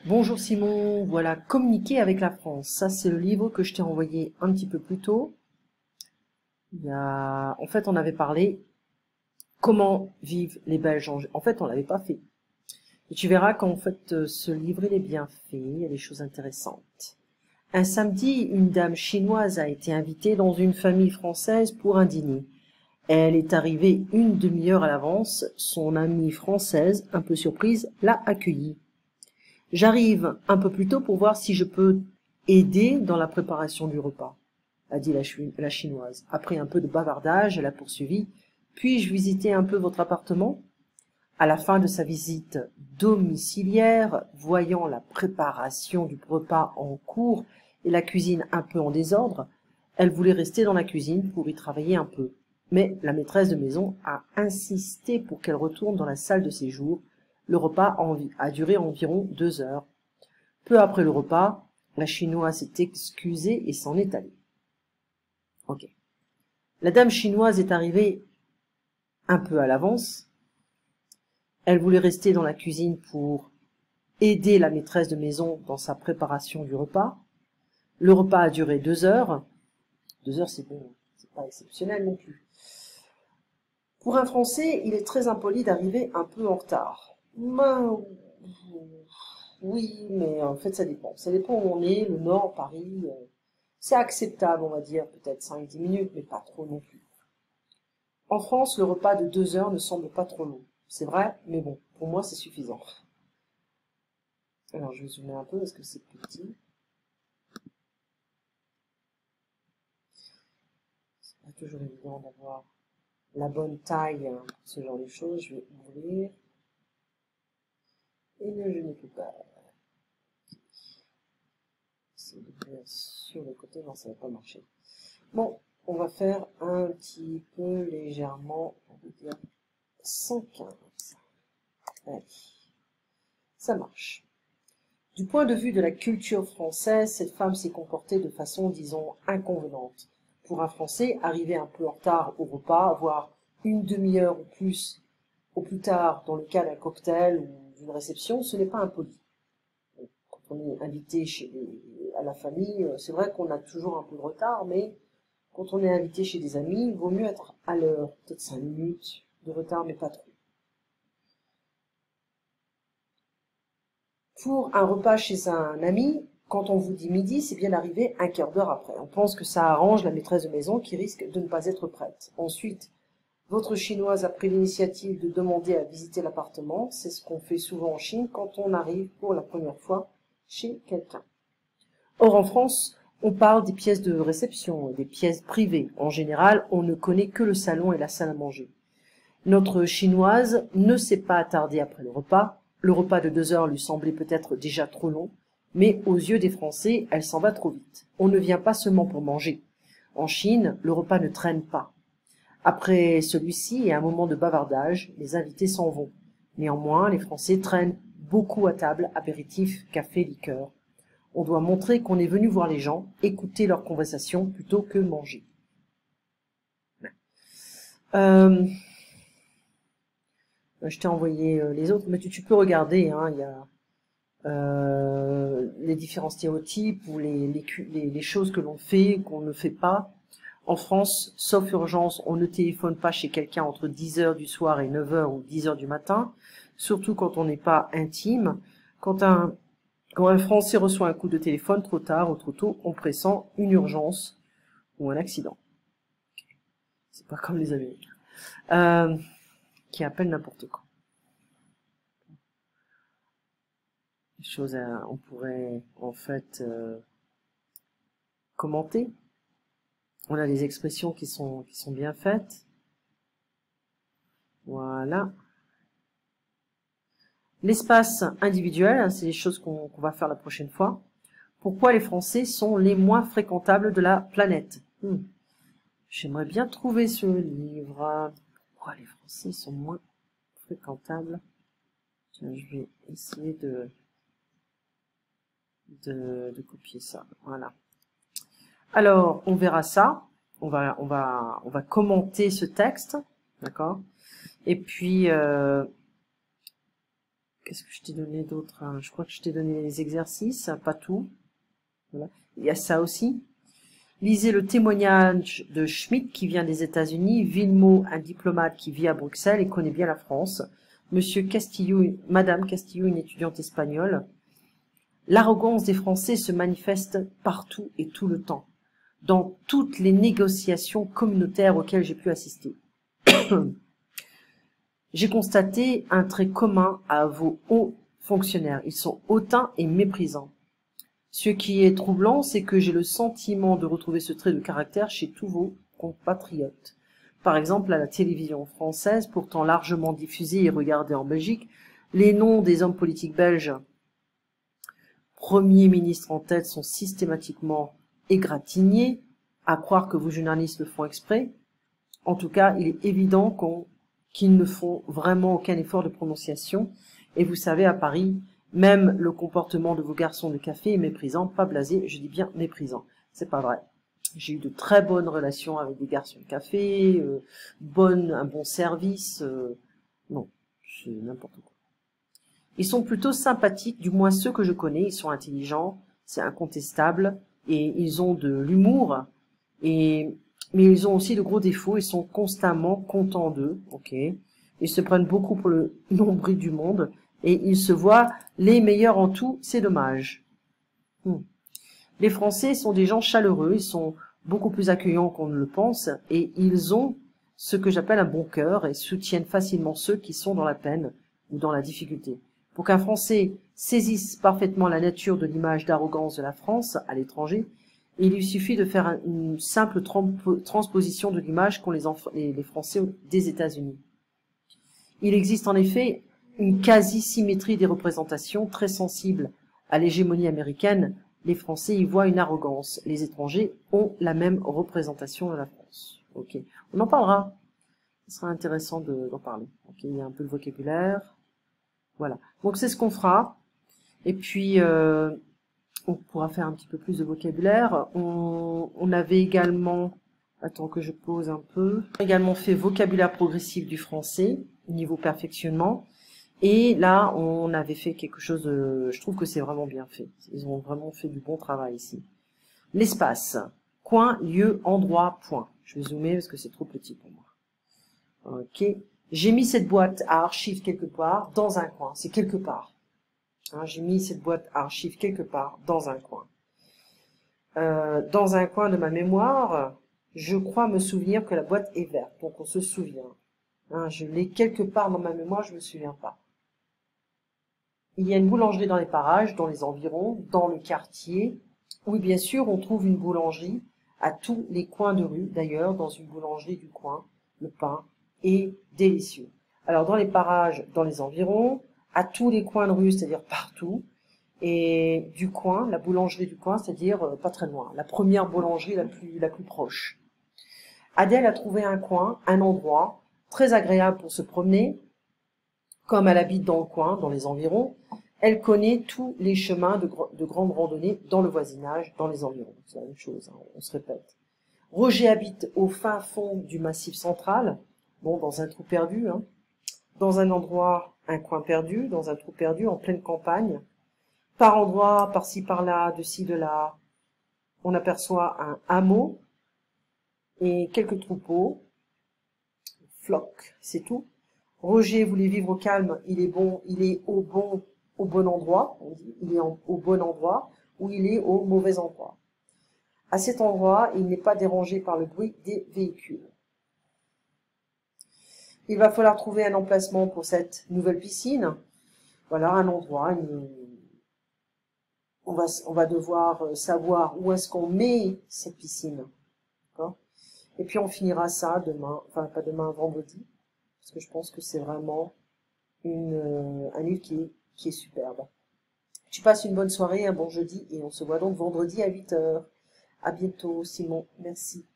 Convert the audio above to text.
Bonjour Simon, voilà, communiquer avec la France. Ça, c'est le livre que je t'ai envoyé un petit peu plus tôt. En fait, on avait parlé comment vivent les Belges. En fait, on l'avait pas fait. Et tu verras qu'en fait, ce livre, il est bien fait, il y a des choses intéressantes. Un samedi, une dame chinoise a été invitée dans une famille française pour un dîner. Elle est arrivée une demi-heure à l'avance. Son amie française, un peu surprise, l'a accueillie. J'arrive un peu plus tôt pour voir si je peux aider dans la préparation du repas, a dit la chinoise. Après un peu de bavardage, elle a poursuivi. Puis-je visiter un peu votre appartement? À la fin de sa visite domiciliaire, voyant la préparation du repas en cours et la cuisine un peu en désordre, elle voulait rester dans la cuisine pour y travailler un peu. Mais la maîtresse de maison a insisté pour qu'elle retourne dans la salle de séjour. Le repas a duré environ 2 heures. Peu après le repas, la chinoise s'est excusée et s'en est allée. Ok. La dame chinoise est arrivée un peu à l'avance. Elle voulait rester dans la cuisine pour aider la maîtresse de maison dans sa préparation du repas. Le repas a duré 2 heures. 2 heures, c'est bon, c'est pas exceptionnel non plus. Pour un Français, il est très impoli d'arriver un peu en retard. Oui, mais en fait, ça dépend. Ça dépend où on est, le Nord, Paris. C'est acceptable, on va dire, peut-être 5-10 minutes, mais pas trop non plus. En France, le repas de 2 heures ne semble pas trop long. C'est vrai, mais bon, pour moi, c'est suffisant. Alors, je vais zoomer un peu parce que c'est petit. C'est pas toujours évident d'avoir la bonne taille pour ce genre de choses. Je vais ouvrir. Et je ne peux pas. C'est d'ouvrir sur le côté. Non, ça va pas marcher. Bon, on va faire un petit peu légèrement, on va dire 115. Allez, ça marche. Du point de vue de la culture française, cette femme s'est comportée de façon, disons, inconvenante. Pour un Français, arriver un peu en retard au repas, voire une demi-heure ou plus, au plus tard dans le cas d'un cocktail ou d'une réception, ce n'est pas impoli. Quand on est invité à la famille, c'est vrai qu'on a toujours un peu de retard, mais quand on est invité chez des amis, il vaut mieux être à l'heure, peut-être 5 minutes de retard, mais pas trop. Pour un repas chez un ami, quand on vous dit midi, c'est bien d'arriver un quart d'heure après. On pense que ça arrange la maîtresse de maison qui risque de ne pas être prête. Ensuite, votre chinoise a pris l'initiative de demander à visiter l'appartement. C'est ce qu'on fait souvent en Chine quand on arrive pour la première fois chez quelqu'un. Or, en France, on parle des pièces de réception, des pièces privées. En général, on ne connaît que le salon et la salle à manger. Notre chinoise ne s'est pas attardée après le repas. Le repas de 2 heures lui semblait peut-être déjà trop long, mais aux yeux des Français, elle s'en va trop vite. On ne vient pas seulement pour manger. En Chine, le repas ne traîne pas. Après celui-ci et un moment de bavardage, les invités s'en vont. Néanmoins, les Français traînent beaucoup à table, apéritifs, café, liqueurs. On doit montrer qu'on est venu voir les gens, écouter leurs conversations plutôt que manger. Je t'ai envoyé les autres, mais tu peux regarder, hein, il y a les différents stéréotypes ou les choses que l'on fait, qu'on ne fait pas. En France, sauf urgence, on ne téléphone pas chez quelqu'un entre 10 heures du soir et 9 heures ou 10 heures du matin, surtout quand on n'est pas intime. Quand un Français reçoit un coup de téléphone trop tard ou trop tôt, on pressent une urgence ou un accident. C'est pas comme les Américains, qui appellent n'importe quand. Des choses on pourrait en fait commenter. On a des expressions qui sont bien faites. Voilà. L'espace individuel, c'est des choses qu'on va faire la prochaine fois. Pourquoi les Français sont les moins fréquentables de la planète? J'aimerais bien trouver ce livre. Pourquoi les Français sont moins fréquentables? Tiens, je vais essayer de copier ça. Voilà. Alors, on verra ça. On va commenter ce texte, d'accord? Et puis, Qu'est-ce que je t'ai donné d'autre, hein? Je crois que je t'ai donné les exercices, pas tout. Voilà. Il y a ça aussi. Lisez le témoignage de Schmidt qui vient des États-Unis, Villemot, un diplomate qui vit à Bruxelles et connaît bien la France, Monsieur Castillo, Madame Castillo, une étudiante espagnole. L'arrogance des Français se manifeste partout et tout le temps, dans toutes les négociations communautaires auxquelles j'ai pu assister. J'ai constaté un trait commun à vos hauts fonctionnaires. Ils sont hautains et méprisants. Ce qui est troublant, c'est que j'ai le sentiment de retrouver ce trait de caractère chez tous vos compatriotes. Par exemple, à la télévision française, pourtant largement diffusée et regardée en Belgique, les noms des hommes politiques belges, premiers ministres en tête, sont systématiquement égratignés, à croire que vos journalistes le font exprès. En tout cas, il est évident qu'ils ne font vraiment aucun effort de prononciation. Et vous savez, à Paris, même le comportement de vos garçons de café est méprisant, pas blasé, je dis bien méprisant. C'est pas vrai. J'ai eu de très bonnes relations avec des garçons de café, un bon service. Non, c'est n'importe quoi. Ils sont plutôt sympathiques, du moins ceux que je connais. Ils sont intelligents, c'est incontestable, et ils ont de l'humour. Mais ils ont aussi de gros défauts. Ils sont constamment contents d'eux. Ok. Ils se prennent beaucoup pour le nombril du monde. Et ils se voient les meilleurs en tout, c'est dommage. Les Français sont des gens chaleureux, ils sont beaucoup plus accueillants qu'on ne le pense, et ils ont ce que j'appelle un bon cœur et soutiennent facilement ceux qui sont dans la peine ou dans la difficulté. Pour qu'un Français saisisse parfaitement la nature de l'image d'arrogance de la France à l'étranger, il lui suffit de faire une simple transposition de l'image qu'ont les Français des États-Unis. Il existe en effet une quasi-symétrie des représentations très sensible à l'hégémonie américaine. Les Français y voient une arrogance. Les étrangers ont la même représentation de la France. Ok, on en parlera. Ce sera intéressant d'en parler. Ok, il y a un peu de vocabulaire. Voilà. Donc c'est ce qu'on fera. Et puis on pourra faire un petit peu plus de vocabulaire. On avait également, attends que je pose un peu, également fait vocabulaire progressif du français, niveau perfectionnement. Et là, on avait fait quelque chose de... Je trouve que c'est vraiment bien fait. Ils ont vraiment fait du bon travail ici. L'espace. Coin, lieu, endroit, point. Je vais zoomer parce que c'est trop petit pour moi. Ok. J'ai mis cette boîte à archives quelque part, dans un coin. C'est quelque part. Hein, j'ai mis cette boîte à archives quelque part, dans un coin. Dans un coin de ma mémoire, je crois me souvenir que la boîte est verte. Donc on se souvient. Hein, je l'ai quelque part dans ma mémoire, je me souviens pas. Il y a une boulangerie dans les parages, dans les environs, dans le quartier. Oui, bien sûr, on trouve une boulangerie à tous les coins de rue. D'ailleurs, dans une boulangerie du coin, le pain est délicieux. Alors, dans les parages, dans les environs, à tous les coins de rue, c'est-à-dire partout, et du coin, la boulangerie du coin, c'est-à-dire pas très loin, la première boulangerie la plus proche. Adèle a trouvé un coin, un endroit très agréable pour se promener. Comme elle habite dans le coin, dans les environs, elle connaît tous les chemins de grande randonnée dans le voisinage, dans les environs. C'est la même chose, hein, on se répète. Roger habite au fin fond du Massif central, bon, dans un trou perdu, hein, dans un endroit, un coin perdu, dans un trou perdu, en pleine campagne. Par endroits, par-ci, par-là, de ci, de là, on aperçoit un hameau et quelques troupeaux, flocs, c'est tout. Roger voulait vivre au calme, il est au bon endroit, on dit, il est au bon endroit, ou il est au mauvais endroit. À cet endroit, il n'est pas dérangé par le bruit des véhicules. Il va falloir trouver un emplacement pour cette nouvelle piscine. Voilà, un endroit, on va devoir savoir où est-ce qu'on met cette piscine. D'accord ? Et puis on finira ça demain, enfin pas demain, vendredi. Parce que je pense que c'est vraiment un livre qui est superbe. Tu passes une bonne soirée, un bon jeudi, et on se voit donc vendredi à 8 h. À bientôt, Simon. Merci.